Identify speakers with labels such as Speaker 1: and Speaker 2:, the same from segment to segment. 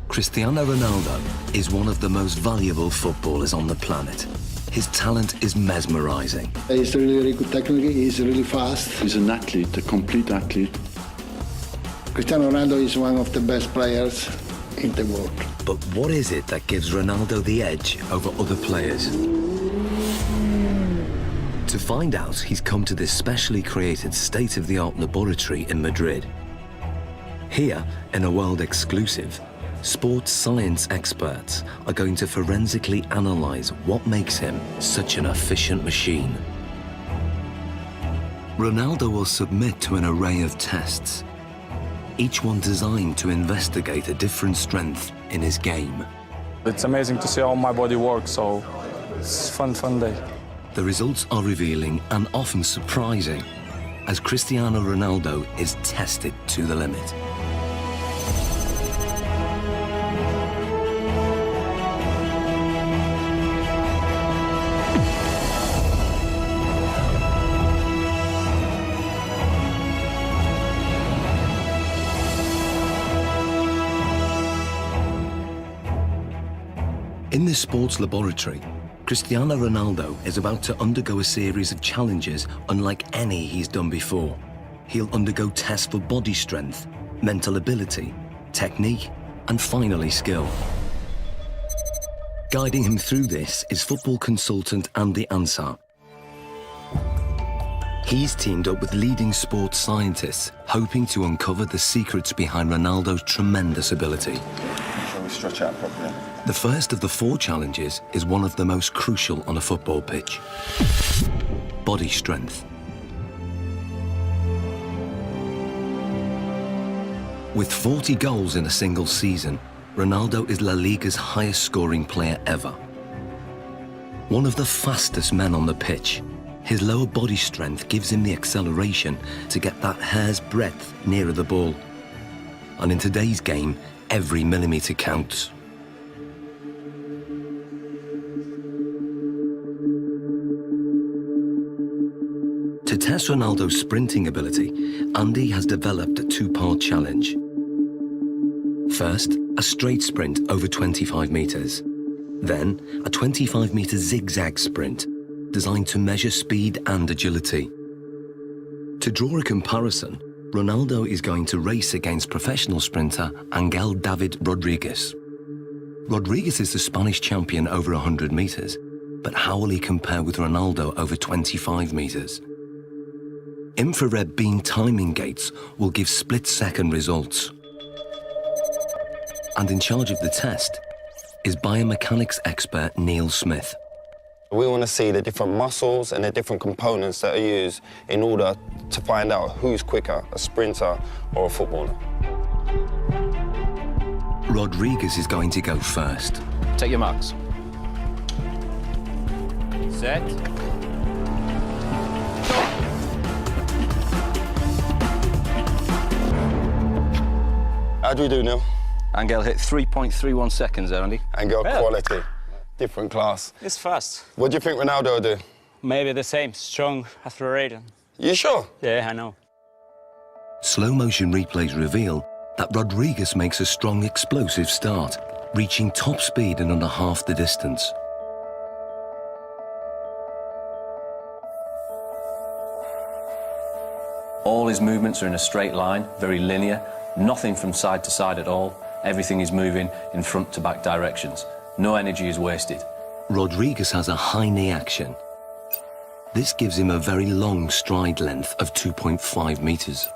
Speaker 1: Cristiano Ronaldo is one of the most valuable footballers on the planet. His talent is mesmerizing.
Speaker 2: He's really, really good technically, he's really fast.
Speaker 3: He's an athlete, a complete athlete.
Speaker 2: Cristiano Ronaldo is one of the best players in the world.
Speaker 1: But what is it that gives Ronaldo the edge over other players? To find out, he's come to this specially created state-of-the-art laboratory in Madrid. Here, in a world exclusive, sports science experts are going to forensically analyze what makes him such an efficient machine. Ronaldo will submit to an array of tests, each one designed to investigate a different strength in his game.
Speaker 4: It's amazing to see how my body works, so it's a fun day.
Speaker 1: The results are revealing and often surprising as Cristiano Ronaldo is tested to the limit. In this sports laboratory, Cristiano Ronaldo is about to undergo a series of challenges unlike any he's done before. He'll undergo tests for body strength, mental ability, technique, and finally skill. Guiding him through this is football consultant Andy Ansar. He's teamed up with leading sports scientists, hoping to uncover the secrets behind Ronaldo's tremendous ability.
Speaker 3: Shall we stretch out properly?
Speaker 1: The first of the 4 challenges is one of the most crucial on a football pitch: body strength. With 40 goals in a single season, Ronaldo is La Liga's highest scoring player ever. One of the fastest men on the pitch, his lower body strength gives him the acceleration to get that hair's breadth nearer the ball. And in today's game, every millimetre counts. To test Ronaldo's sprinting ability, Andy has developed a 2-part challenge. First, a straight sprint over 25 metres. Then, a 25-metre zigzag sprint, designed to measure speed and agility. To draw a comparison, Ronaldo is going to race against professional sprinter Angel David Rodriguez. Rodriguez is the Spanish champion over 100 metres, but how will he compare with Ronaldo over 25 metres? Infrared beam timing gates will give split-second results. And in charge of the test is biomechanics expert Neil Smith.
Speaker 5: We want to see the different muscles and the different components that are used in order to find out who's quicker, a sprinter or a footballer.
Speaker 1: Rodriguez is going to go first.
Speaker 6: Take your marks. Set.
Speaker 5: How do we do, Neil?
Speaker 6: Angel hit 3.31 seconds there, Andy.
Speaker 5: Angel
Speaker 6: Yeah.
Speaker 5: quality, different class.
Speaker 6: It's fast.
Speaker 5: What do you think Ronaldo will do?
Speaker 7: Maybe the same, strong, accelerated.
Speaker 5: You sure?
Speaker 7: Yeah, I know.
Speaker 1: Slow-motion replays reveal that Rodriguez makes a strong explosive start, reaching top speed in under half the distance.
Speaker 8: All his movements are in a straight line, very linear, nothing from side to side at all. Everything is moving in front to back directions. No energy is wasted.
Speaker 1: Rodriguez has a high knee action. This gives him a very long stride length of 2.5 metres.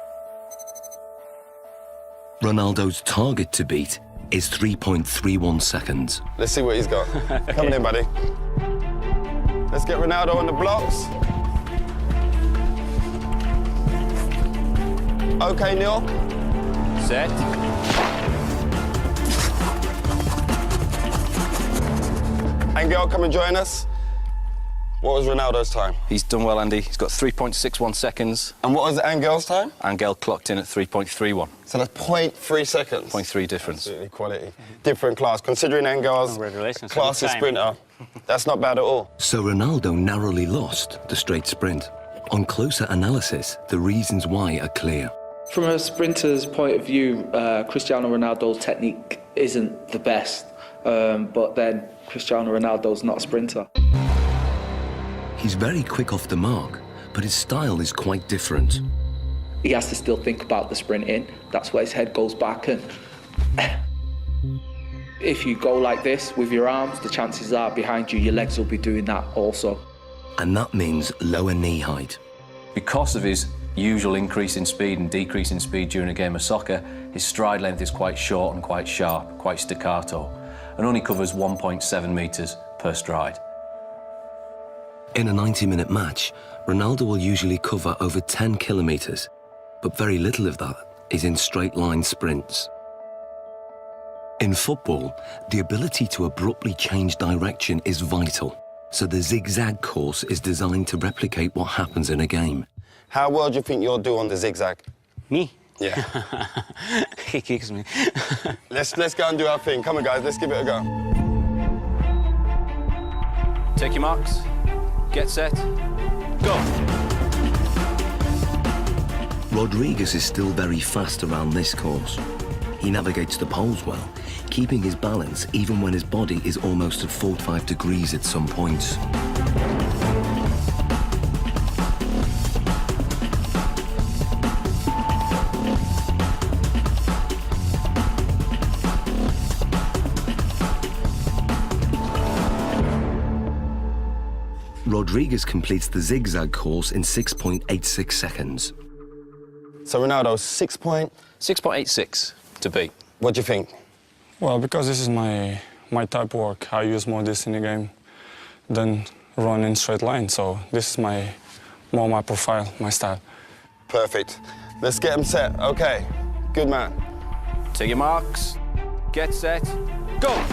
Speaker 1: Ronaldo's target to beat is 3.31 seconds.
Speaker 5: Let's see what he's got. Coming in, buddy. Let's get Ronaldo on the blocks. Okay, Neil.
Speaker 6: Set.
Speaker 5: Angel, come and join us. What was Ronaldo's time?
Speaker 6: He's done well, Andy. He's got 3.61 seconds.
Speaker 5: And what was Angel's time?
Speaker 6: Angel clocked in at 3.31.
Speaker 5: So that's 0.3 seconds.
Speaker 6: 0.3 difference.
Speaker 5: Absolutely quality. Different class. Considering Angel's
Speaker 7: Congratulations.
Speaker 5: classy
Speaker 7: Time.
Speaker 5: sprinter, that's not bad at all.
Speaker 1: So Ronaldo narrowly lost the straight sprint. On closer analysis, the reasons why are clear.
Speaker 9: From a sprinter's point of view, Cristiano Ronaldo's technique isn't the best, but then Cristiano Ronaldo's not a sprinter.
Speaker 1: He's very quick off the mark, but his style is quite different.
Speaker 9: He has to still think about the sprinting. That's where his head goes back, and if you go like this with your arms, the chances are behind you, your legs will be doing that also.
Speaker 1: And that means lower knee height.
Speaker 8: Because of his usual increase in speed and decrease in speed during a game of soccer, his stride length is quite short and quite sharp, quite staccato, and only covers 1.7 metres per stride.
Speaker 1: In a 90-minute match, Ronaldo will usually cover over 10 kilometres, but very little of that is in straight-line sprints. In football, the ability to abruptly change direction is vital, so the zigzag course is designed to replicate what happens in a game.
Speaker 5: How well do you think you'll do on the zigzag?
Speaker 7: Me?
Speaker 5: Yeah.
Speaker 7: He kicks me.
Speaker 5: Let's go and do our thing. Come on, guys, let's give it a go.
Speaker 6: Take your marks. Get set. Go.
Speaker 1: Rodriguez is still very fast around this course. He navigates the poles well, keeping his balance even when his body is almost at 45 degrees at some points. Rodriguez completes the zigzag course in 6.86 seconds.
Speaker 5: So Ronaldo,
Speaker 6: 6.86 to beat.
Speaker 5: What do you think?
Speaker 4: Well, because this is my type of work, I use more this in the game than run in straight line. So this is more my profile, my style.
Speaker 5: Perfect. Let's get him set. Okay, good man.
Speaker 6: Take your marks. Get set. Go.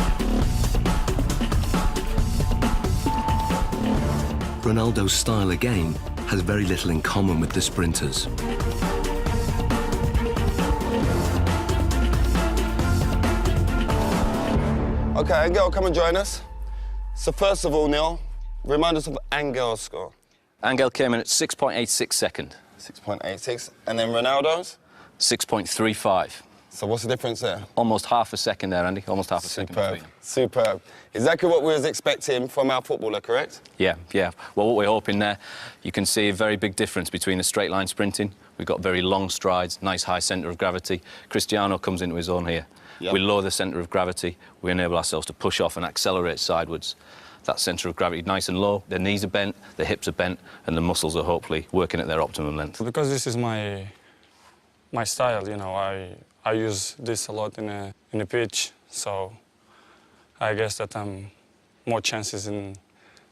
Speaker 1: Ronaldo's style again has very little in common with the sprinters.
Speaker 5: Okay, Angel, come and join us. So first of all, Neil, remind us of Angel's score.
Speaker 6: Angel came in at 6.86 second.
Speaker 5: 6.86. And then Ronaldo's?
Speaker 6: 6.35.
Speaker 5: So what's the difference there?
Speaker 6: Almost half a second there, Andy. Almost half a second between them.
Speaker 5: Superb. Exactly what we was expecting from our footballer, correct?
Speaker 6: Yeah. Well, what we're hoping there, you can see a very big difference between the straight line sprinting. We've got very long strides, nice high centre of gravity. Cristiano comes into his own here. Yep. We lower the centre of gravity. We enable ourselves to push off and accelerate sidewards. That centre of gravity nice and low. The knees are bent, the hips are bent, and the muscles are hopefully working at their optimum length.
Speaker 4: Because this is my style, you know, I use this a lot in a pitch, so I guess that I'm more chances in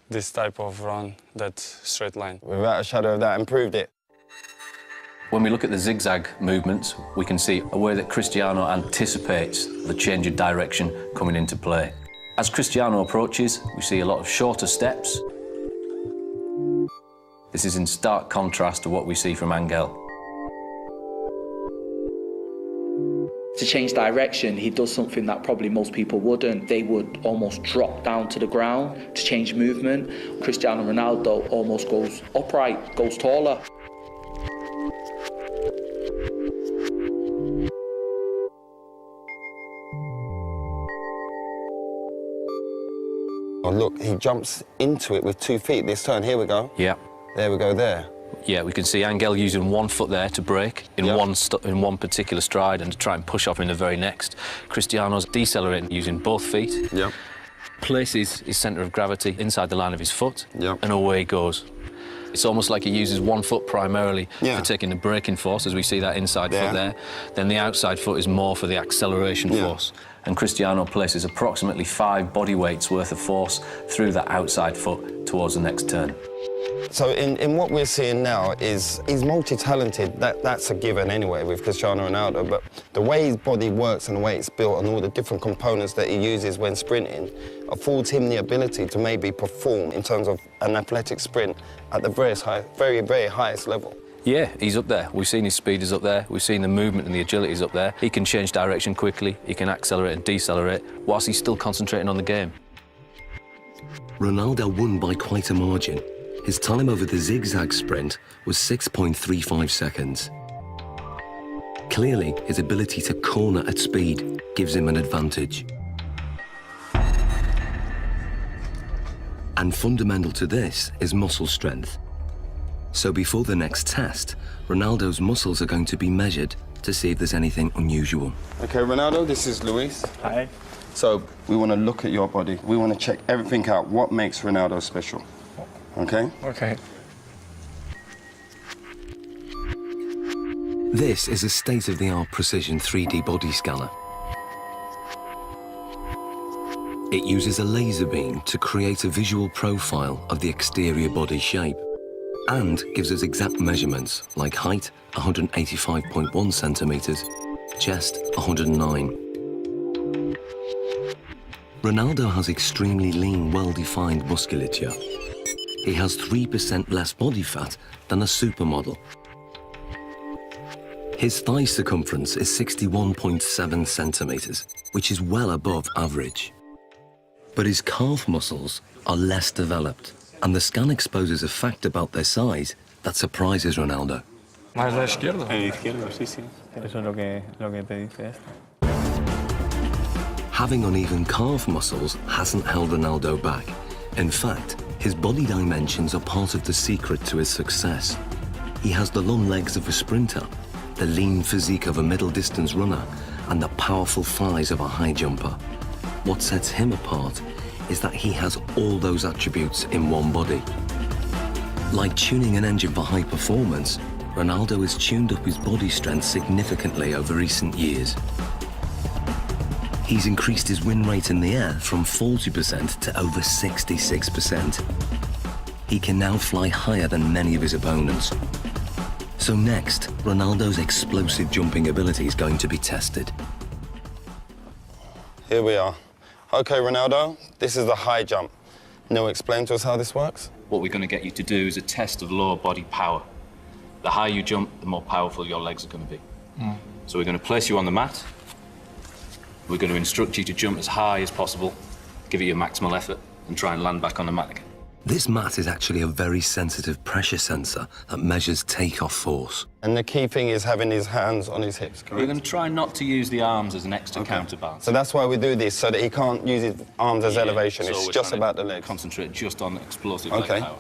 Speaker 4: this type of run than straight line.
Speaker 5: Without a shadow of that, improved it.
Speaker 8: When we look at the zigzag movements, we can see a way that Cristiano anticipates the change of direction coming into play. As Cristiano approaches, we see a lot of shorter steps. This is in stark contrast to what we see from Angel.
Speaker 9: To change direction, he does something that probably most people wouldn't. They would almost drop down to the ground to change movement. Cristiano Ronaldo almost goes upright, goes taller.
Speaker 5: Oh, look, he jumps into it with 2 feet this turn. Here we go.
Speaker 6: Yeah.
Speaker 5: There we go, there.
Speaker 6: Yeah, we can see Angel using 1 foot there to break in one particular stride and to try and push off in the very next. Cristiano's decelerating using both feet.
Speaker 5: Yeah.
Speaker 6: Places his centre of gravity inside the line of his foot,
Speaker 5: Yeah.
Speaker 6: and away he goes. It's almost like he uses 1 foot primarily for taking the braking force, as we see that inside foot there. Then the outside foot is more for the acceleration force.
Speaker 8: And Cristiano places approximately 5 body weights worth of force through that outside foot towards the next turn.
Speaker 5: So in what we're seeing now is he's multi-talented. That's a given anyway with Cristiano Ronaldo, but the way his body works and the way it's built and all the different components that he uses when sprinting affords him the ability to maybe perform in terms of an athletic sprint at the very, very highest level.
Speaker 6: Yeah, he's up there. We've seen his speed is up there. We've seen the movement and the agility is up there. He can change direction quickly. He can accelerate and decelerate whilst he's still concentrating on the game.
Speaker 1: Ronaldo won by quite a margin. His time over the zigzag sprint was 6.35 seconds. Clearly, his ability to corner at speed gives him an advantage. And fundamental to this is muscle strength. So before the next test, Ronaldo's muscles are going to be measured to see if there's anything unusual.
Speaker 5: Okay, Ronaldo, this is Luis.
Speaker 7: Hi.
Speaker 5: So we want to look at your body. We want to check everything out. What makes Ronaldo special? Okay?
Speaker 7: Okay.
Speaker 1: This is a state-of-the-art precision 3D body scanner. It uses a laser beam to create a visual profile of the exterior body shape and gives us exact measurements like height, 185.1 centimeters, chest, 109. Ronaldo has extremely lean, well-defined musculature. He has 3% less body fat than a supermodel. His thigh circumference is 61.7 centimeters, which is well above average. But his calf muscles are less developed, and the scan exposes a fact about their size that surprises Ronaldo.
Speaker 4: Más la izquierda.
Speaker 7: El izquierdo, sí, sí. Eso es lo que te dice esto.
Speaker 1: Having uneven calf muscles hasn't held Ronaldo back. In fact, his body dimensions are part of the secret to his success. He has the long legs of a sprinter, the lean physique of a middle-distance runner, and the powerful thighs of a high jumper. What sets him apart is that he has all those attributes in one body. Like tuning an engine for high performance, Ronaldo has tuned up his body strength significantly over recent years. He's increased his win rate in the air from 40% to over 66%. He can now fly higher than many of his opponents. So next, Ronaldo's explosive jumping ability is going to be tested.
Speaker 5: Here we are. Okay, Ronaldo, this is the high jump. Now explain to us how this works.
Speaker 8: What we're going to get you to do is a test of lower body power. The higher you jump, the more powerful your legs are going to be. So we're going to place you on the mat. We're going to instruct you to jump as high as possible, give it your maximal effort, and try and land back on the mat again.
Speaker 1: This mat is actually a very sensitive pressure sensor that measures takeoff force.
Speaker 5: And the key thing is having his hands on his hips,
Speaker 8: We're
Speaker 5: correct?
Speaker 8: going to try not to use the arms as an extra counterbalance.
Speaker 5: So that's why we do this, so that he can't use his arms as elevation.
Speaker 8: So
Speaker 5: It's
Speaker 8: we're
Speaker 5: just
Speaker 8: trying
Speaker 5: about
Speaker 8: to
Speaker 5: the legs.
Speaker 8: Concentrate just on explosive
Speaker 5: Okay.
Speaker 8: leg power.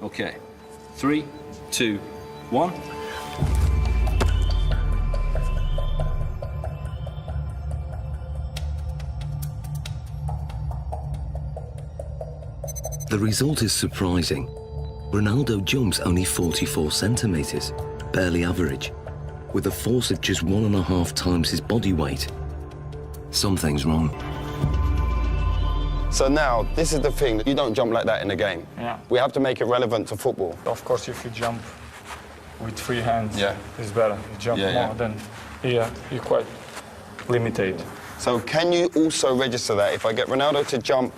Speaker 8: Okay. 3, 2, 1.
Speaker 1: The result is surprising. Ronaldo jumps only 44 centimeters, barely average, with a force of just 1.5 times his body weight. Something's wrong.
Speaker 5: So now, this is the thing. You don't jump like that in the game.
Speaker 4: Yeah.
Speaker 5: We have to make it relevant to football.
Speaker 4: Of course, if you jump with free hands,
Speaker 5: Yeah.
Speaker 4: it's better. You jump
Speaker 5: Yeah,
Speaker 4: more,
Speaker 5: yeah.
Speaker 4: then you're quite limited.
Speaker 5: So can you also register that? If I get Ronaldo to jump,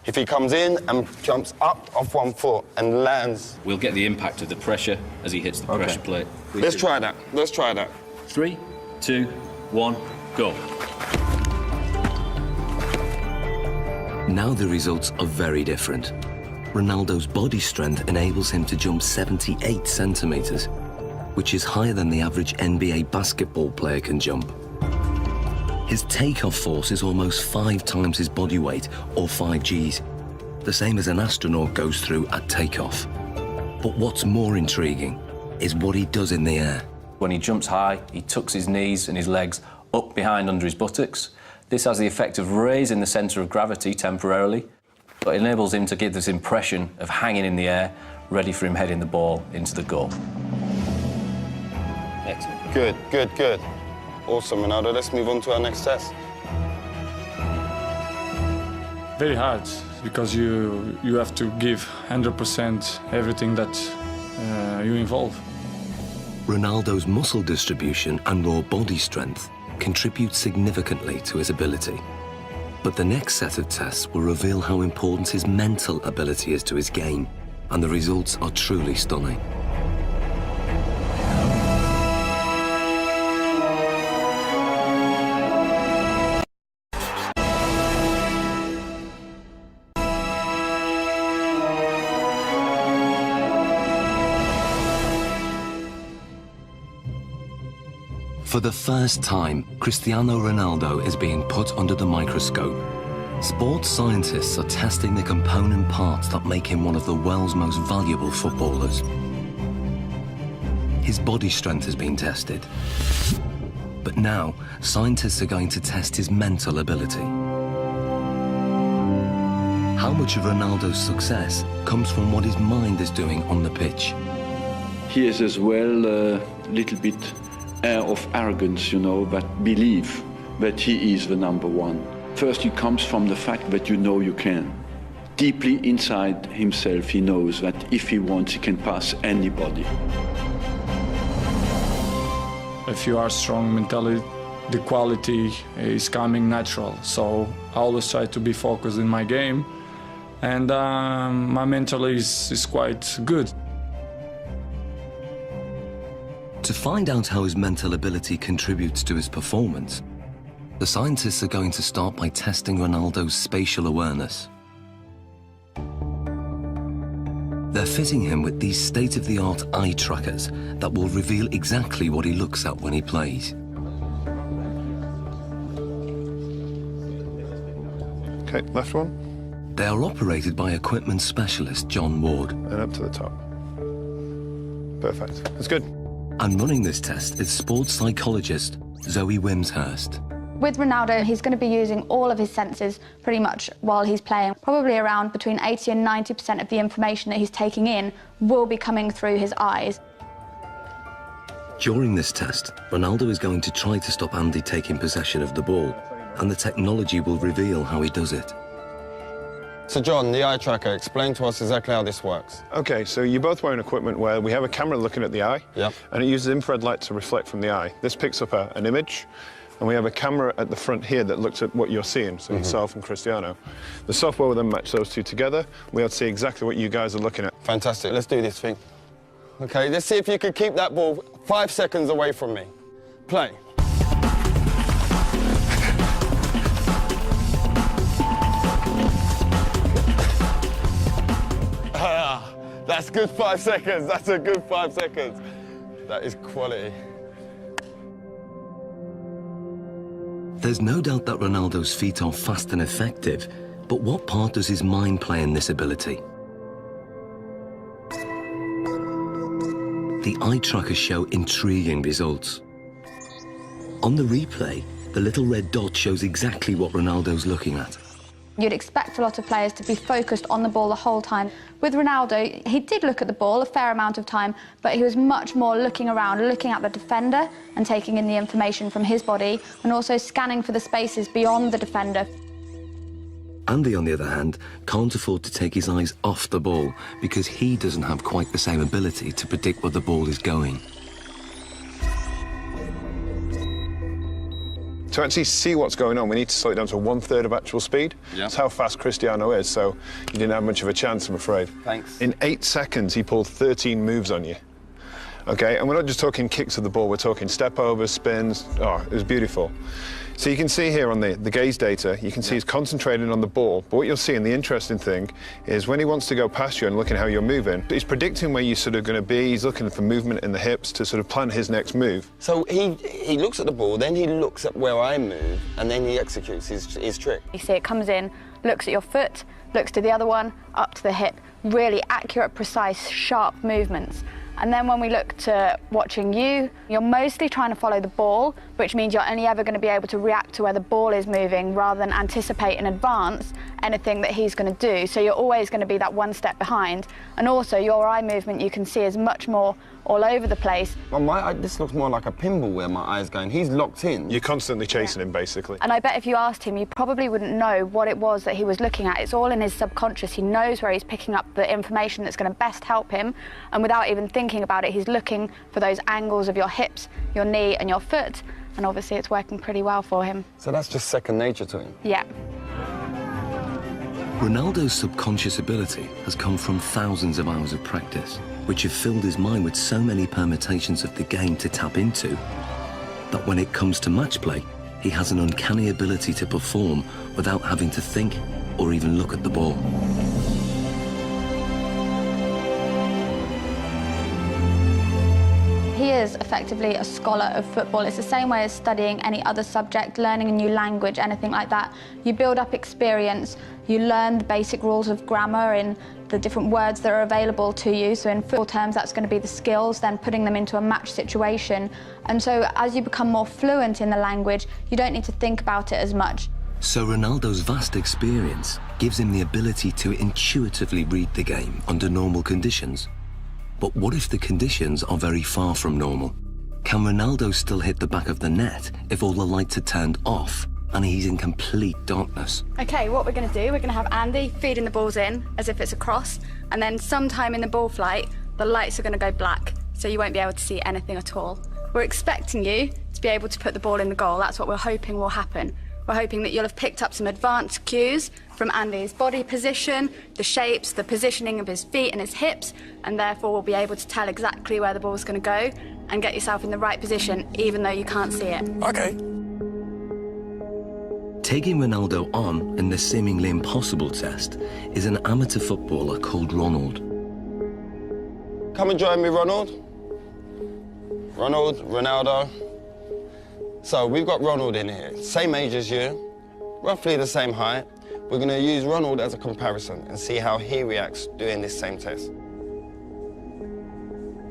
Speaker 5: if he comes in and jumps up off one foot and lands.
Speaker 8: We'll get the impact of the pressure as he hits the pressure plate.
Speaker 5: Let's try that. Let's try that.
Speaker 8: 3, 2, 1, go.
Speaker 1: Now the results are very different. Ronaldo's body strength enables him to jump 78 centimeters, which is higher than the average NBA basketball player can jump. His takeoff force is almost 5 times his body weight, or 5 Gs, the same as an astronaut goes through at takeoff. But what's more intriguing is what he does in the air.
Speaker 8: When he jumps high, he tucks his knees and his legs up behind under his buttocks. This has the effect of raising the centre of gravity temporarily, but enables him to give this impression of hanging in the air, ready for him heading the ball into the goal. Excellent.
Speaker 5: Good, good, good. Awesome, Ronaldo. Let's move on to our next test.
Speaker 4: Very hard, because you have to give 100% everything that you involve.
Speaker 1: Ronaldo's muscle distribution and raw body strength contribute significantly to his ability. But the next set of tests will reveal how important his mental ability is to his game, and the results are truly stunning. For For the first time, Cristiano Ronaldo is being put under the microscope. Sports scientists are testing the component parts that make him one of the world's most valuable footballers. His body strength has been tested. But now, scientists are going to test his mental ability. How much of Ronaldo's success comes from what his mind is doing on the pitch?
Speaker 3: He is as well a little bit air of arrogance, you know, but believe that he is the number one. First, it comes from the fact that you know you can. Deeply inside himself, he knows that if he wants, he can pass anybody.
Speaker 10: If you are strong mentally, the quality is coming natural. So I always try to be focused in my game, and my mental is quite good.
Speaker 1: To find out how his mental ability contributes to his performance, the scientists are going to start by testing Ronaldo's spatial awareness. They're fitting him with these state-of-the-art eye trackers that will reveal exactly what he looks at when he plays.
Speaker 11: Okay, left one.
Speaker 1: They are operated by equipment specialist John Ward.
Speaker 11: And up to the top. Perfect. That's good.
Speaker 1: And running this test is sports psychologist Zoe Wimshurst.
Speaker 12: With Ronaldo, he's going to be using all of his senses pretty much while he's playing. Probably around between 80 and 90% of the information that he's taking in will be coming through his eyes.
Speaker 1: During this test, Ronaldo is going to try to stop Andy taking possession of the ball, and the technology will reveal how he does it.
Speaker 5: So John, the eye tracker, explain to us exactly how this works.
Speaker 11: Okay, so you're both wearing equipment where we have a camera looking at the eye, and it uses infrared light to reflect from the eye. This picks up an image, and we have a camera at the front here that looks at what you're seeing, so yourself and Cristiano. The software will then match those two together. We'll be able to see exactly what you guys are looking at.
Speaker 5: Fantastic, let's do this thing. Okay, let's see if you can keep that ball 5 seconds away from me. Play. That's good 5 seconds. That's a good 5 seconds. That is quality.
Speaker 1: There's no doubt that Ronaldo's feet are fast and effective, but what part does his mind play in this ability? The eye trackers show intriguing results. On the replay, the little red dot shows exactly what Ronaldo's looking at.
Speaker 12: You'd expect a lot of players to be focused on the ball the whole time. With Ronaldo, he did look at the ball a fair amount of time, but he was much more looking around, looking at the defender and taking in the information from his body, and also scanning for the spaces beyond the defender.
Speaker 1: Andy, on the other hand, can't afford to take his eyes off the ball because he doesn't have quite the same ability to predict where the ball is going.
Speaker 11: To actually see what's going on, we need to slow it down to 1/3 of actual speed. That's how fast Cristiano is, so you didn't have much of a chance, I'm afraid.
Speaker 5: Thanks.
Speaker 11: In 8 seconds, he pulled 13 moves on you. Okay, and we're not just talking kicks of the ball, we're talking step overs, spins. Oh, it was beautiful. So you can see here on the gaze data, you can see he's concentrating on the ball, but what you'll see, and the interesting thing, is when he wants to go past you and looking how you're moving, he's predicting where you're sort of going to be, he's looking for movement in the hips to sort of plan his next move.
Speaker 5: So he looks at the ball, then he looks at where I move, and then he executes his trick.
Speaker 12: You see it comes in, looks at your foot, looks to the other one, up to the hip. Really accurate, precise, sharp movements. And then when we look to watching you, you're mostly trying to follow the ball, which means you're only ever going to be able to react to where the ball is moving rather than anticipate in advance anything that he's going to do. So you're always going to be that one step behind. And also your eye movement you can see is much more all over the place.
Speaker 5: Well, this looks more like a pinball where my eye's going. He's locked in.
Speaker 11: You're constantly chasing him, basically.
Speaker 12: And I bet if you asked him, you probably wouldn't know what it was that he was looking at. It's all in his subconscious. He knows where he's picking up the information that's going to best help him. And without even thinking about it, he's looking for those angles of your hips, your knee and your foot. And obviously it's working pretty well for him.
Speaker 5: So that's just second nature to him?
Speaker 12: Yeah.
Speaker 1: Ronaldo's subconscious ability has come from thousands of hours of practice, which have filled his mind with so many permutations of the game to tap into, that when it comes to match play, he has an uncanny ability to perform without having to think or even look at the ball.
Speaker 12: He is effectively a scholar of football. It's the same way as studying any other subject, learning a new language, anything like that. You build up experience, you learn the basic rules of grammar in the different words that are available to you. So in football terms, that's going to be the skills, then putting them into a match situation. And so as you become more fluent in the language, you don't need to think about it as much.
Speaker 1: So Ronaldo's vast experience gives him the ability to intuitively read the game under normal conditions. But what if the conditions are very far from normal? Can Ronaldo still hit the back of the net if all the lights are turned off and he's in complete darkness?
Speaker 12: Okay, what we're going to do, we're going to have Andy feeding the balls in as if it's a cross, and then sometime in the ball flight, the lights are going to go black, so you won't be able to see anything at all. We're expecting you to be able to put the ball in the goal. That's what we're hoping will happen. We're hoping that you'll have picked up some advanced cues from Andy's body position, the shapes, the positioning of his feet and his hips, and therefore will be able to tell exactly where the ball's going to go and get yourself in the right position, even though you can't see it.
Speaker 4: Okay.
Speaker 1: Taking Ronaldo on in this seemingly impossible test is an amateur footballer called Ronald.
Speaker 5: Come and join me, Ronald. Ronaldo. So we've got Ronald in here, same age as you, roughly the same height. We're going to use Ronald as a comparison and see how he reacts doing this same test.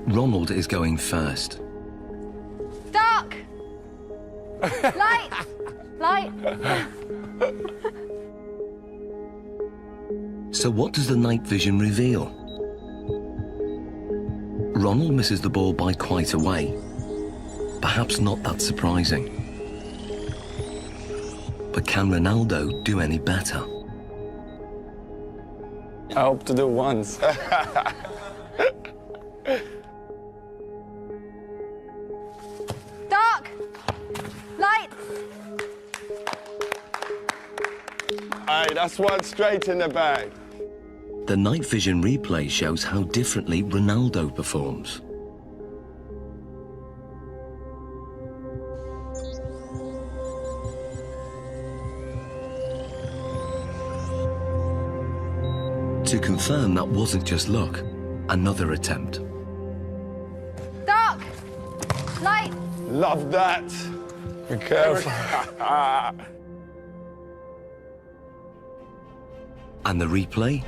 Speaker 1: Ronald is going first.
Speaker 12: Dark! Light! Light!
Speaker 1: So what does the night vision reveal? Ronald misses the ball by quite a way. Perhaps not that surprising. But can Ronaldo do any better?
Speaker 4: I hope to do once.
Speaker 12: Dark! Light!
Speaker 5: Aye, that's one straight in the bag.
Speaker 1: The night vision replay shows how differently Ronaldo performs. To confirm that wasn't just luck, another attempt.
Speaker 12: Dark! Light!
Speaker 5: Love that.
Speaker 4: Be careful.
Speaker 1: And the replay?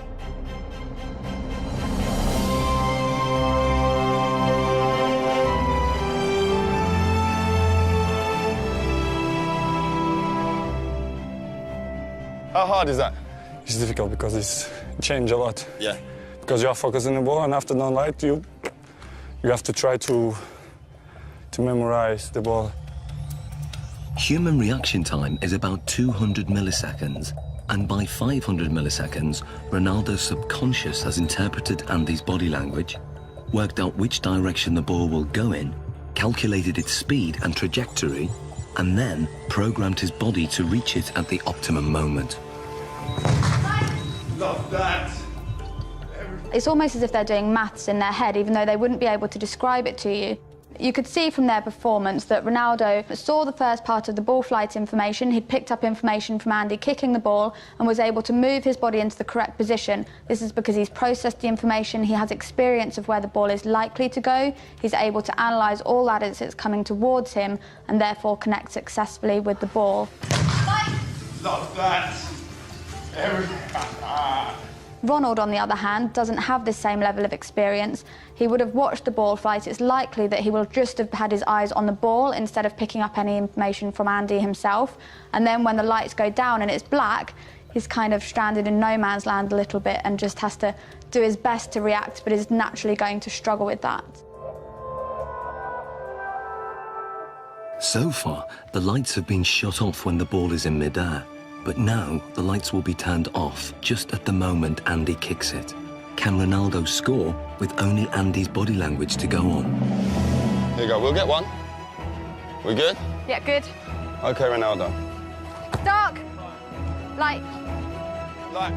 Speaker 5: How hard is that?
Speaker 4: It's difficult because it's changed a lot.
Speaker 5: Yeah.
Speaker 4: Because you are focusing the ball, and after the light, you have to try to memorize the ball.
Speaker 1: Human reaction time is about 200 milliseconds, and by 500 milliseconds, Ronaldo's subconscious has interpreted Andy's body language, worked out which direction the ball will go in, calculated its speed and trajectory, and then programmed his body to reach it at the optimum moment.
Speaker 5: Love that.
Speaker 12: It's almost as if they're doing maths in their head, even though they wouldn't be able to describe it to you. You could see from their performance that Ronaldo saw the first part of the ball flight information. He'd picked up information from Andy kicking the ball and was able to move his body into the correct position. This is because he's processed the information, he has experience of where the ball is likely to go, he's able to analyse all that as it's coming towards him and therefore connect successfully with the ball.
Speaker 5: Love that.
Speaker 12: Ronald, on the other hand, doesn't have this same level of experience. He would have watched the ball flight. It's likely that he will just have had his eyes on the ball instead of picking up any information from Andy himself. And then when the lights go down and it's black, he's kind of stranded in no man's land a little bit and just has to do his best to react, but is naturally going to struggle with that.
Speaker 1: So far, the lights have been shut off when the ball is in midair. But now, the lights will be turned off just at the moment Andy kicks it. Can Ronaldo score with only Andy's body language to go on?
Speaker 5: Here you go, we'll get one. We good?
Speaker 12: Yeah, good.
Speaker 5: Okay, Ronaldo.
Speaker 12: Dark. Light.
Speaker 5: Light.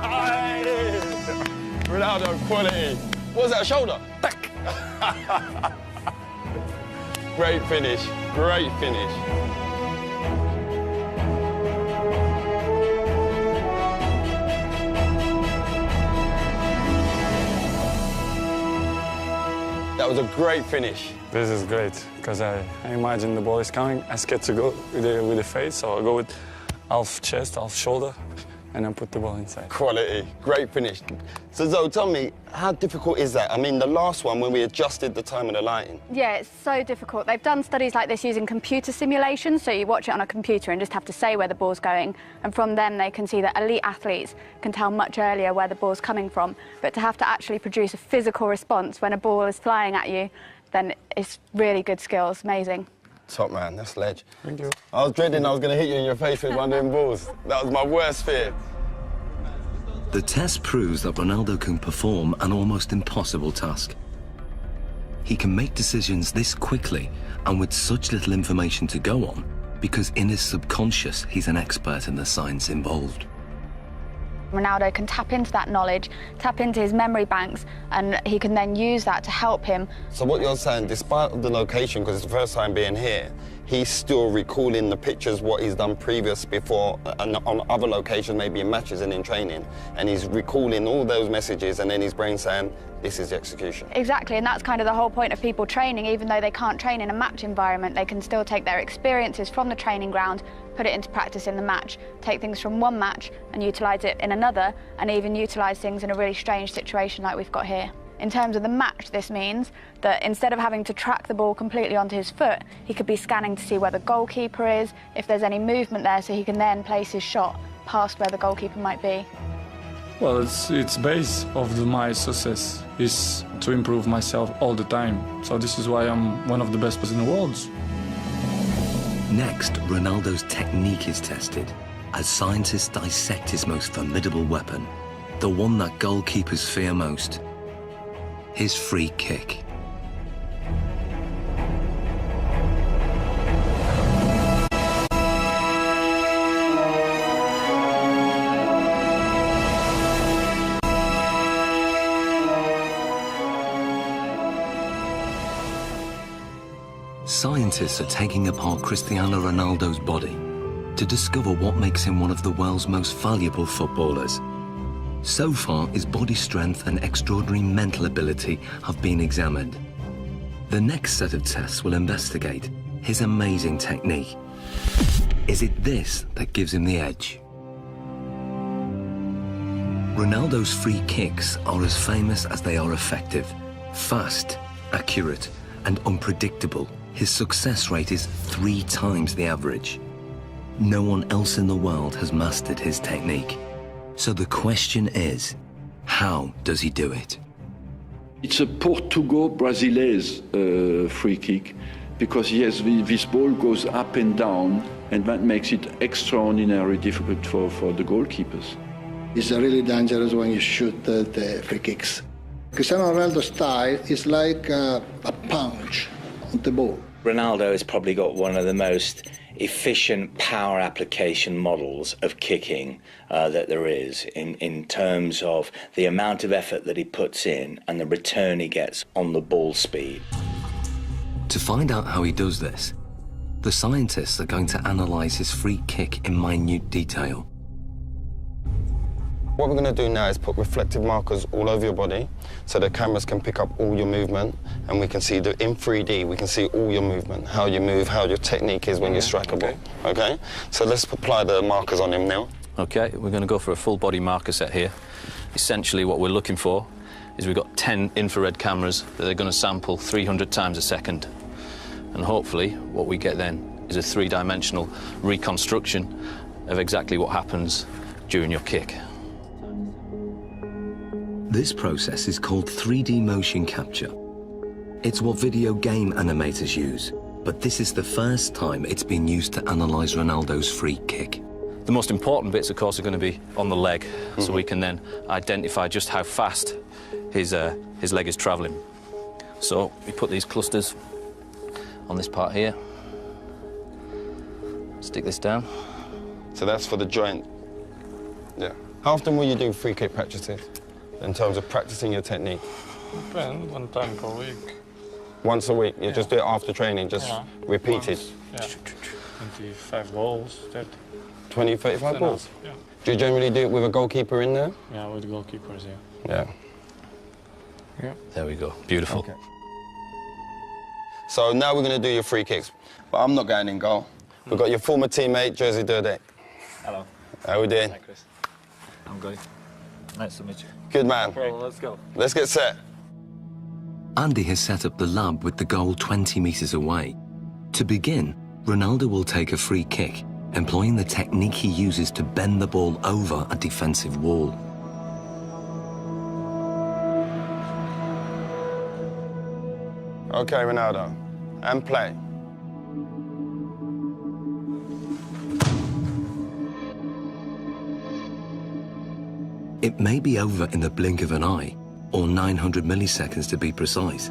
Speaker 5: Aye. Ronaldo, quality. What was that, a shoulder? Back. Great finish, great finish. That was a great finish.
Speaker 4: This is great, because I imagine the ball is coming. I scared to go with the face, so I go with half chest, half shoulder, and then put the ball inside.
Speaker 5: Quality, great finish. So Zoe, tell me, how difficult is that? I mean, the last one when we adjusted the time of the lighting.
Speaker 12: Yeah, it's so difficult. They've done studies like this using computer simulations, so you watch it on a computer and just have to say where the ball's going, and from them they can see that elite athletes can tell much earlier where the ball's coming from. But to have to actually produce a physical response when a ball is flying at you, then it's really good skills, amazing.
Speaker 5: Top man, that's ledge.
Speaker 4: Thank you.
Speaker 5: I was dreading I was going to hit you in your face with one of them balls. That was my worst fear.
Speaker 1: The test proves that Ronaldo can perform an almost impossible task. He can make decisions this quickly and with such little information to go on because in his subconscious he's an expert in the science involved.
Speaker 12: Ronaldo can tap into that knowledge, tap into his memory banks, and he can then use that to help him.
Speaker 5: So what you're saying, despite the location, because it's the first time being here, he's still recalling the pictures, what he's done previous before, and on other locations, maybe in matches and in training, and he's recalling all those messages, and then his brain saying, this is the execution.
Speaker 12: Exactly, and that's kind of the whole point of people training. Even though they can't train in a match environment, they can still take their experiences from the training ground, put it into practice in the match, take things from one match and utilise it in another, and even utilise things in a really strange situation like we've got here. In terms of the match, this means that instead of having to track the ball completely onto his foot, he could be scanning to see where the goalkeeper is, if there's any movement there, so he can then place his shot past where the goalkeeper might be.
Speaker 10: Well, it's base of my success is to improve myself all the time. So this is why I'm one of the best players in the world.
Speaker 1: Next, Ronaldo's technique is tested as scientists dissect his most formidable weapon, the one that goalkeepers fear most, his free kick. Scientists are taking apart Cristiano Ronaldo's body to discover what makes him one of the world's most valuable footballers. So far, his body strength and extraordinary mental ability have been examined. The next set of tests will investigate his amazing technique. Is it this that gives him the edge? Ronaldo's free kicks are as famous as they are effective. Fast, accurate, and unpredictable, his success rate is 3 times the average. No one else in the world has mastered his technique. So the question is, how does he do it?
Speaker 3: It's a Portugal-Brazilese free kick because yes, this ball goes up and down, and that makes it extraordinarily difficult for the goalkeepers.
Speaker 2: It's really dangerous when you shoot the free kicks. Cristiano Ronaldo's style is like a punch on the ball.
Speaker 13: Ronaldo has probably got one of the most efficient power application models of kicking that there is in terms of the amount of effort that he puts in and the return he gets on the ball speed.
Speaker 1: To find out how he does this, the scientists are going to analyse his free kick in minute detail.
Speaker 5: What we're going to do now is put reflective markers all over your body so the cameras can pick up all your movement, and we can see in 3D, we can see all your movement, how you move, how your technique is when you strike a ball, okay? So let's apply the markers on him now.
Speaker 6: Okay, we're going to go for a full body marker set here. Essentially what we're looking for is we've got 10 infrared cameras that are going to sample 300 times a second. And hopefully what we get then is a 3-dimensional reconstruction of exactly what happens during your kick.
Speaker 1: This process is called 3D motion capture. It's what video game animators use, but this is the first time it's been used to analyse Ronaldo's free kick.
Speaker 6: The most important bits, of course, are going to be on the leg, so we can then identify just how fast his leg is travelling. So we put these clusters on this part here. Stick this down.
Speaker 5: So that's for the joint. Yeah. How often will you do free kick practices in terms of practicing your technique?
Speaker 4: Depends, 1 time per week.
Speaker 5: Once a week? You just do it after training, just repeat it?
Speaker 4: Yeah. 25 balls, 30.
Speaker 5: 20, 35 balls?
Speaker 4: Yeah.
Speaker 5: Do you generally do it with a goalkeeper in there?
Speaker 4: Yeah, with goalkeepers,
Speaker 5: Yeah.
Speaker 6: There we go. Beautiful.
Speaker 5: Okay. So now we're going to do your free kicks. But I'm not going in goal. We've got your former teammate, Jerzy Dudek.
Speaker 7: Hello.
Speaker 5: How we doing?
Speaker 7: Hi, Chris. I'm good. Nice to meet you.
Speaker 5: Good man.
Speaker 7: Well, let's go.
Speaker 5: Let's get set.
Speaker 1: Andy has set up the lab with the goal 20 metres away. To begin, Ronaldo will take a free kick, employing the technique he uses to bend the ball over a defensive wall.
Speaker 5: Okay, Ronaldo. And play.
Speaker 1: It may be over in the blink of an eye, or 900 milliseconds to be precise.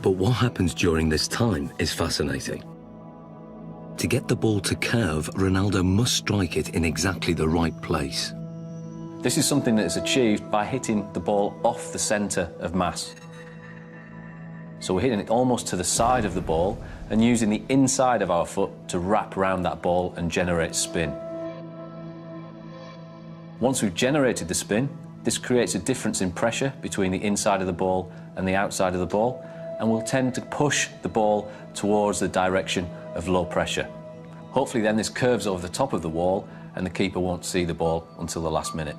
Speaker 1: But what happens during this time is fascinating. To get the ball to curve, Ronaldo must strike it in exactly the right place.
Speaker 8: This is something that is achieved by hitting the ball off the centre of mass. So we're hitting it almost to the side of the ball and using the inside of our foot to wrap around that ball and generate spin. Once we've generated the spin, this creates a difference in pressure between the inside of the ball and the outside of the ball, and will tend to push the ball towards the direction of low pressure. Hopefully then this curves over the top of the wall and the keeper won't see the ball until the last minute.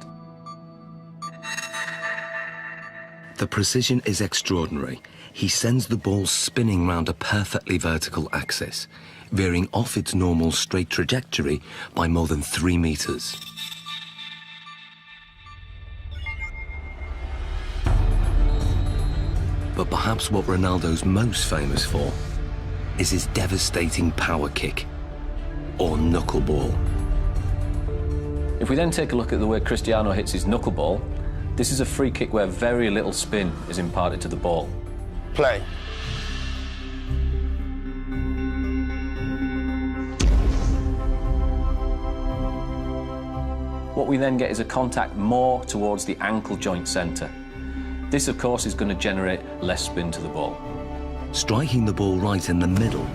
Speaker 1: The precision is extraordinary. He sends the ball spinning round a perfectly vertical axis, veering off its normal straight trajectory by more than 3 metres. But perhaps what Ronaldo's most famous for is his devastating power kick, or knuckleball.
Speaker 8: If we then take a look at the way Cristiano hits his knuckleball, this is a free kick where very little spin is imparted to the ball.
Speaker 5: Play.
Speaker 8: What we then get is a contact more towards the ankle joint centre. This, of course, is going to generate less spin to the ball.
Speaker 1: Striking the ball right in the middle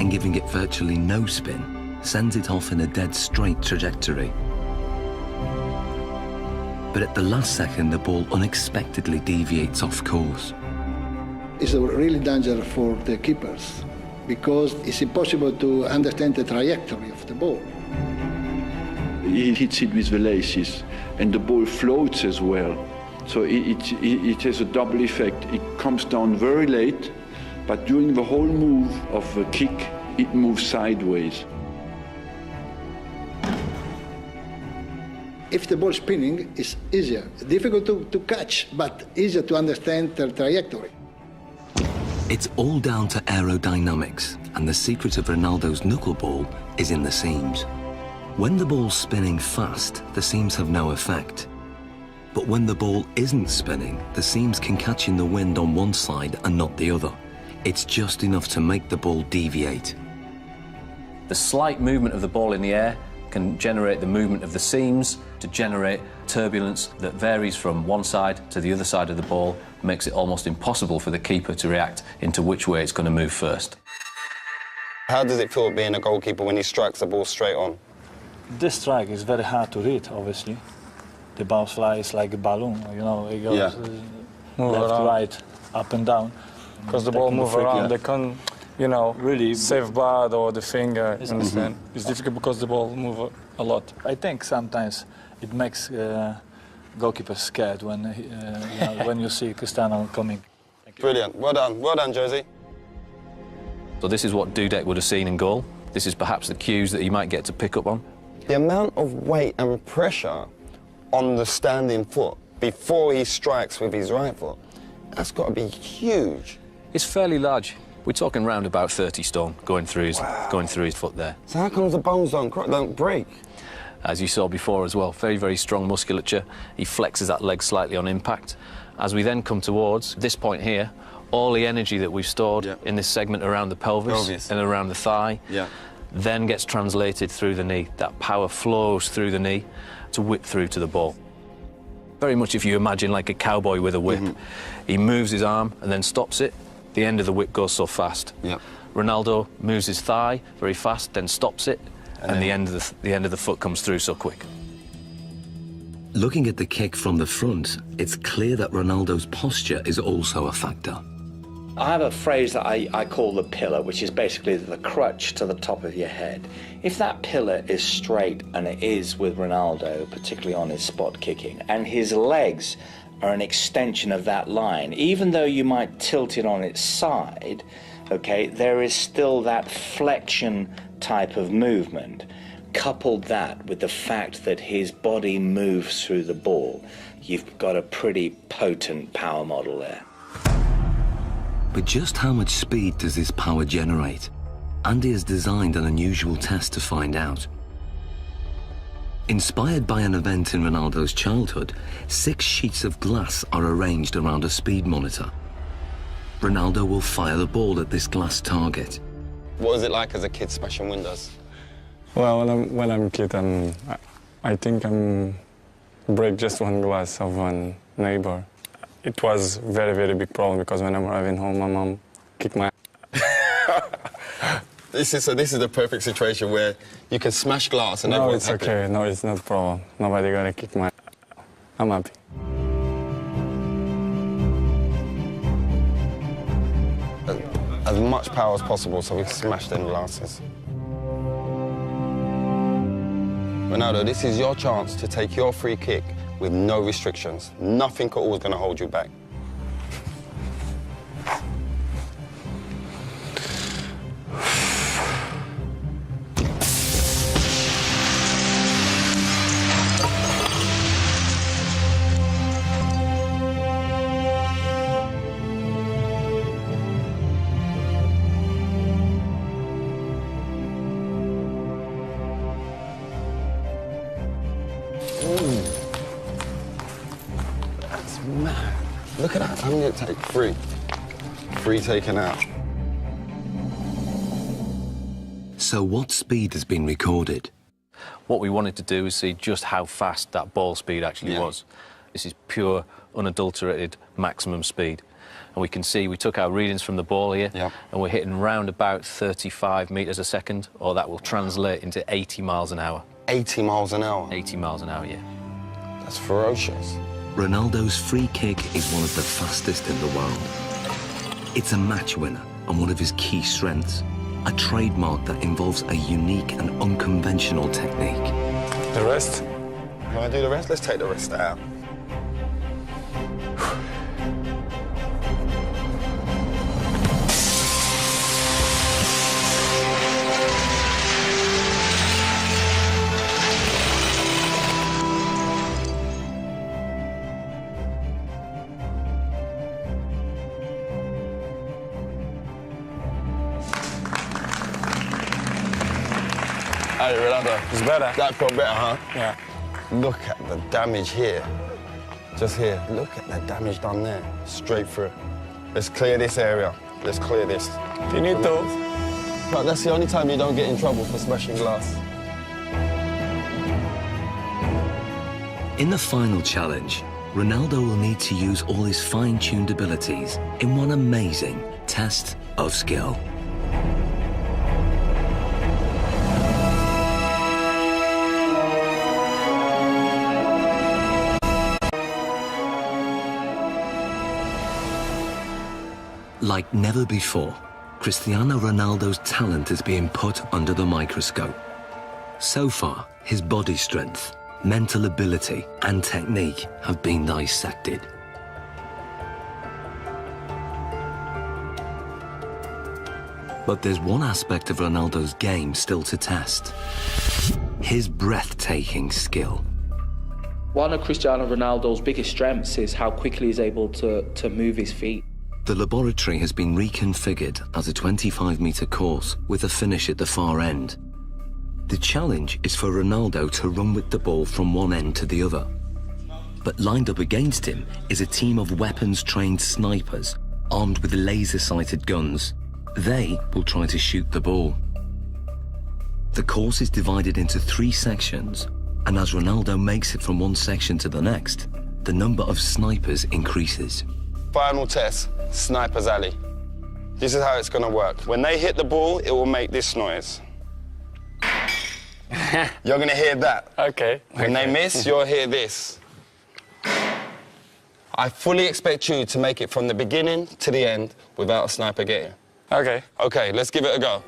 Speaker 1: and giving it virtually no spin sends it off in a dead straight trajectory. But at the last second, the ball unexpectedly deviates off course.
Speaker 2: It's really dangerous for the keepers because it's impossible to understand the trajectory of the ball.
Speaker 3: He hits it with the laces, and the ball floats as well. So it has a double effect. It comes down very late, but during the whole move of the kick, it moves sideways.
Speaker 2: If the ball spinning, it's easier. Difficult to catch, but easier to understand the trajectory.
Speaker 1: It's all down to aerodynamics, and the secret of Ronaldo's knuckleball is in the seams. When the ball's spinning fast, the seams have no effect. But when the ball isn't spinning, the seams can catch in the wind on one side and not the other. It's just enough to make the ball deviate.
Speaker 8: The slight movement of the ball in the air can generate the movement of the seams to generate turbulence that varies from one side to the other side of the ball, makes it almost impossible for the keeper to react into which way it's going to move first.
Speaker 5: How does it feel being a goalkeeper when he strikes the ball straight on?
Speaker 7: This strike is very hard to read, obviously. The ball flies like a balloon, you know, it goes left, right, up and down.
Speaker 4: Because the ball moves around, they can't, you know, really save bad or the finger, you understand? It's difficult because the ball moves a lot.
Speaker 7: I think sometimes it makes goalkeepers scared when, when you see Cristiano coming.
Speaker 5: Brilliant. Well done, Jerzy.
Speaker 8: So this is what Dudek would have seen in goal. This is perhaps the cues that he might get to pick up on.
Speaker 5: The amount of weight and pressure on the standing foot before he strikes with his right foot, that's got to be huge.
Speaker 8: It's fairly large. We're talking round about 30 stone going through his foot there.
Speaker 5: So how come the bones don't break?
Speaker 8: As you saw before as well, very, very strong musculature. He flexes that leg slightly on impact. As we then come towards this point here, all the energy that we've stored in this segment around the pelvis and around the thigh then gets translated through the knee. That power flows through the knee to whip through to the ball. Very much if you imagine like a cowboy with a whip. He moves his arm and then stops it. The end of the whip goes so fast. Ronaldo moves his thigh very fast, then stops it, and the end of the foot comes through so quick.
Speaker 1: Looking at the kick from the front, it's clear that Ronaldo's posture is also a factor.
Speaker 13: I have a phrase that I call the pillar, which is basically the crutch to the top of your head. If that pillar is straight, and it is with Ronaldo, particularly on his spot kicking, and his legs are an extension of that line, even though you might tilt it on its side, okay, there is still that flexion type of movement. Coupled that with the fact that his body moves through the ball, you've got a pretty potent power model there.
Speaker 1: But just how much speed does this power generate? Andy has designed an unusual test to find out. Inspired by an event in Ronaldo's childhood, 6 sheets of glass are arranged around a speed monitor. Ronaldo will fire the ball at this glass target.
Speaker 5: What was it like as a kid smashing windows?
Speaker 4: Well, when I'm a kid, I think I break just one glass of one neighbor. It was very, very big problem because when I'm arriving home, my mom kicked my
Speaker 5: This is the perfect situation where you can smash glass and everyone's happy.
Speaker 4: No, it's okay. No, it's not a problem. Nobody gonna kick my... I'm happy.
Speaker 5: As much power as possible so we can smash them glasses. Ronaldo, this is your chance to take your free kick with no restrictions. Nothing at all is going to hold you back. Man, look at that. How many did it take? 3. 3 taken out.
Speaker 1: So what speed has been recorded?
Speaker 6: What we wanted to do is see just how fast that ball speed actually was. This is pure, unadulterated maximum speed. And we can see we took our readings from the ball here, and we're hitting round about 35 metres a second, or that will translate into 80 miles an hour.
Speaker 5: 80 miles an hour?
Speaker 6: 80 miles an hour, yeah.
Speaker 5: That's ferocious.
Speaker 1: Ronaldo's free kick is one of the fastest in the world. It's a match winner and one of his key strengths, a trademark that involves a unique and unconventional technique.
Speaker 4: The rest?
Speaker 5: You want to do the rest? Let's take the rest out. Hey, Ronaldo.
Speaker 4: It's better.
Speaker 5: That felt better, huh?
Speaker 4: Yeah.
Speaker 5: Look at the damage here. Just here. Look at the damage done there. Straight through. Let's clear this area. Let's clear this.
Speaker 4: Finito.
Speaker 5: But that's the only time you don't get in trouble for smashing glass.
Speaker 1: In the final challenge, Ronaldo will need to use all his fine-tuned abilities in one amazing test of skill. Like never before, Cristiano Ronaldo's talent is being put under the microscope. So far, his body strength, mental ability, and technique have been dissected. But there's one aspect of Ronaldo's game still to test: his breathtaking skill.
Speaker 9: One of Cristiano Ronaldo's biggest strengths is how quickly he's able to move his feet.
Speaker 1: The laboratory has been reconfigured as a 25-metre course with a finish at the far end. The challenge is for Ronaldo to run with the ball from one end to the other. But lined up against him is a team of weapons-trained snipers armed with laser-sighted guns. They will try to shoot the ball. The course is divided into 3 sections, and as Ronaldo makes it from one section to the next, the number of snipers increases.
Speaker 5: Final test, Sniper's Alley. This is how it's going to work. When they hit the ball, it will make this noise. You're going to hear that.
Speaker 4: Okay.
Speaker 5: When they miss, you'll hear this. I fully expect you to make it from the beginning to the end without a sniper getting.
Speaker 4: Okay.
Speaker 5: Okay, let's give it a go.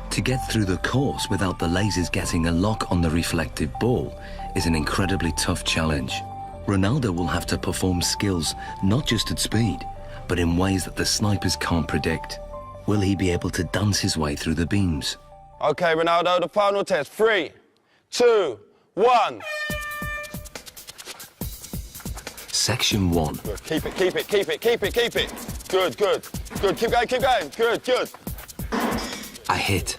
Speaker 1: To get through the course without the lasers getting a lock on the reflective ball is an incredibly tough challenge. Ronaldo will have to perform skills not just at speed, but in ways that the snipers can't predict. Will he be able to dance his way through the beams?
Speaker 5: Okay, Ronaldo, the final test. 3, 2, 1.
Speaker 1: Section 1.
Speaker 5: Good. Keep it, keep it, keep it, keep it, keep it. Good, good, good. Keep going, keep going. Good, good.
Speaker 1: A hit.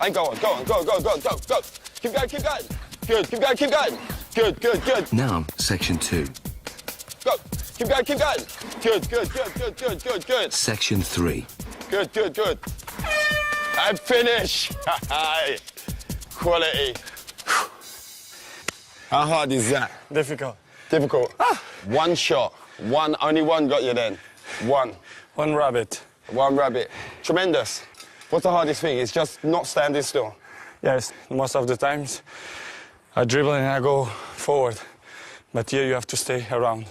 Speaker 5: And go on, go on, go, go, go, go, go. Keep going, keep going. Good, keep going, keep going. Good, good, good.
Speaker 1: Now, section 2.
Speaker 5: Go. Keep going, keep going. Good, good, good, good, good, good, good.
Speaker 1: Section 3.
Speaker 5: Good, good, good. And finish. Quality. How hard is that?
Speaker 4: Difficult.
Speaker 5: Difficult. One shot. Only one got you then. One.
Speaker 4: One rabbit.
Speaker 5: One rabbit. Tremendous. What's the hardest thing? It's just not standing still.
Speaker 4: Yes, most of the times I dribble and I go forward. But here you have to stay around,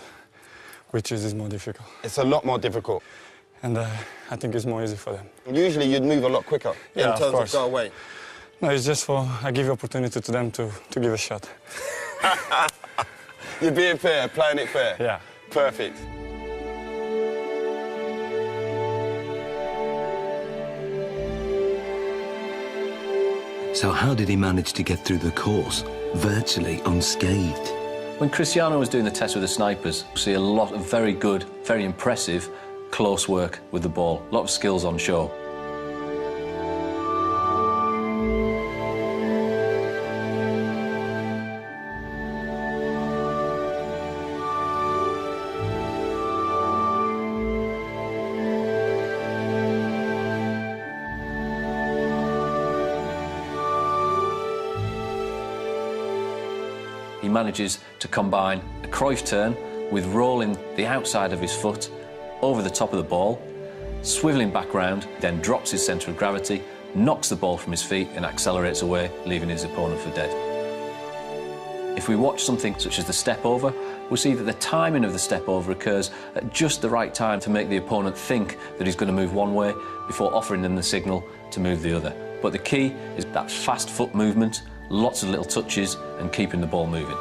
Speaker 4: which is more difficult.
Speaker 5: It's a lot more difficult.
Speaker 4: And I think it's more easy for them.
Speaker 5: Usually you'd move a lot quicker in terms of go away.
Speaker 4: No, it's just I give opportunity to them to give a shot.
Speaker 5: You're being fair, playing it fair.
Speaker 4: Yeah.
Speaker 5: Perfect.
Speaker 1: So how did he manage to get through the course, virtually unscathed?
Speaker 8: When Cristiano was doing the test with the snipers, we see a lot of very good, very impressive close work with the ball. A lot of skills on show. He manages to combine a Cruyff turn with rolling the outside of his foot over the top of the ball, swivelling back round, then drops his centre of gravity, knocks the ball from his feet and accelerates away, leaving his opponent for dead. If we watch something such as the step over, we'll see that the timing of the step over occurs at just the right time to make the opponent think that he's going to move one way before offering them the signal to move the other. But the key is that fast foot movement, lots of little touches and keeping the ball moving.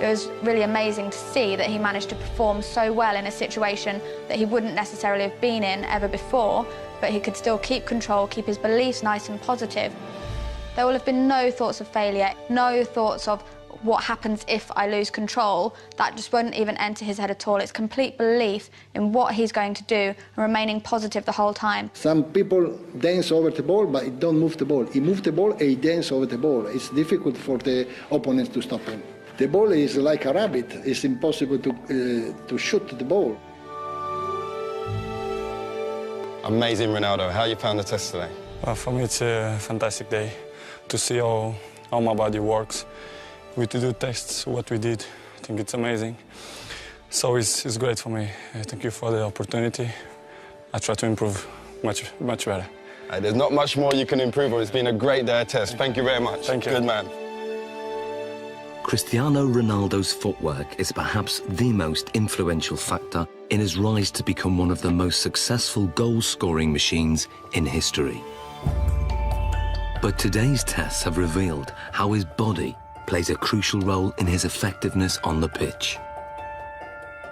Speaker 12: It was really amazing to see that he managed to perform so well in a situation that he wouldn't necessarily have been in ever before, but he could still keep control, keep his beliefs nice and positive. There will have been no thoughts of failure, no thoughts of what happens if I lose control. That just won't even enter his head at all. It's complete belief in what he's going to do and remaining positive the whole time.
Speaker 2: Some people dance over the ball, but he don't move the ball. He moves the ball and he dances over the ball. It's difficult for the opponents to stop him. The ball is like a rabbit. It's impossible to shoot the ball.
Speaker 5: Amazing, Ronaldo. How you found the test today?
Speaker 4: Well, for me, it's a fantastic day to see how my body works. We to do tests, what we did. I think it's amazing. So it's great for me. Thank you for the opportunity. I try to improve much better.
Speaker 5: There's not much more you can improve on. It's been a great day of test. Thank you very much.
Speaker 4: Thank you.
Speaker 5: Good man.
Speaker 1: Cristiano Ronaldo's footwork is perhaps the most influential factor in his rise to become one of the most successful goal-scoring machines in history. But today's tests have revealed how his body plays a crucial role in his effectiveness on the pitch.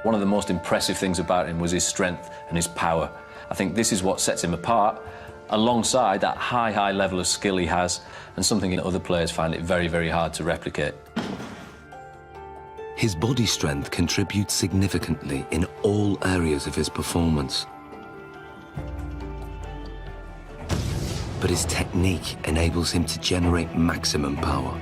Speaker 8: One of the most impressive things about him was his strength and his power. I think this is what sets him apart, alongside that high level of skill he has, and something that other players find it very, very hard to replicate.
Speaker 1: His body strength contributes significantly in all areas of his performance. But his technique enables him to generate maximum power.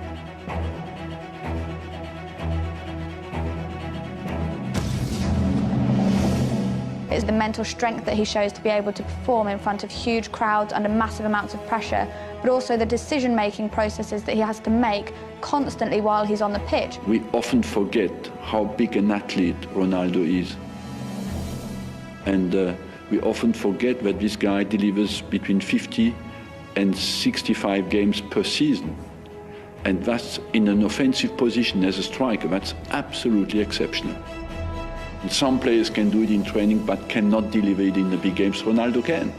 Speaker 12: It's the mental strength that he shows to be able to perform in front of huge crowds under massive amounts of pressure, but also the decision-making processes that he has to make constantly while he's on the pitch.
Speaker 3: We often forget how big an athlete Ronaldo is. And we often forget that this guy delivers between 50 and 65 games per season. And that's in an offensive position as a striker. That's absolutely exceptional. And some players can do it in training but cannot deliver it in the big games. Ronaldo can.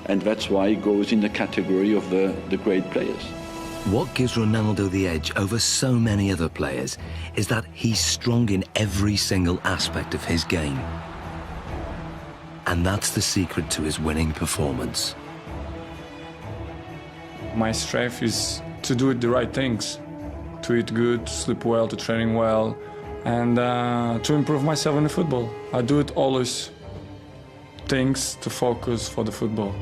Speaker 3: And that's why he goes in the category of the great players.
Speaker 1: What gives Ronaldo the edge over so many other players is that he's strong in every single aspect of his game. And that's the secret to his winning performance.
Speaker 10: My strength is to do the right things, to eat good, to sleep well, to training well, and to improve myself in the football. I do it always things to focus for the football.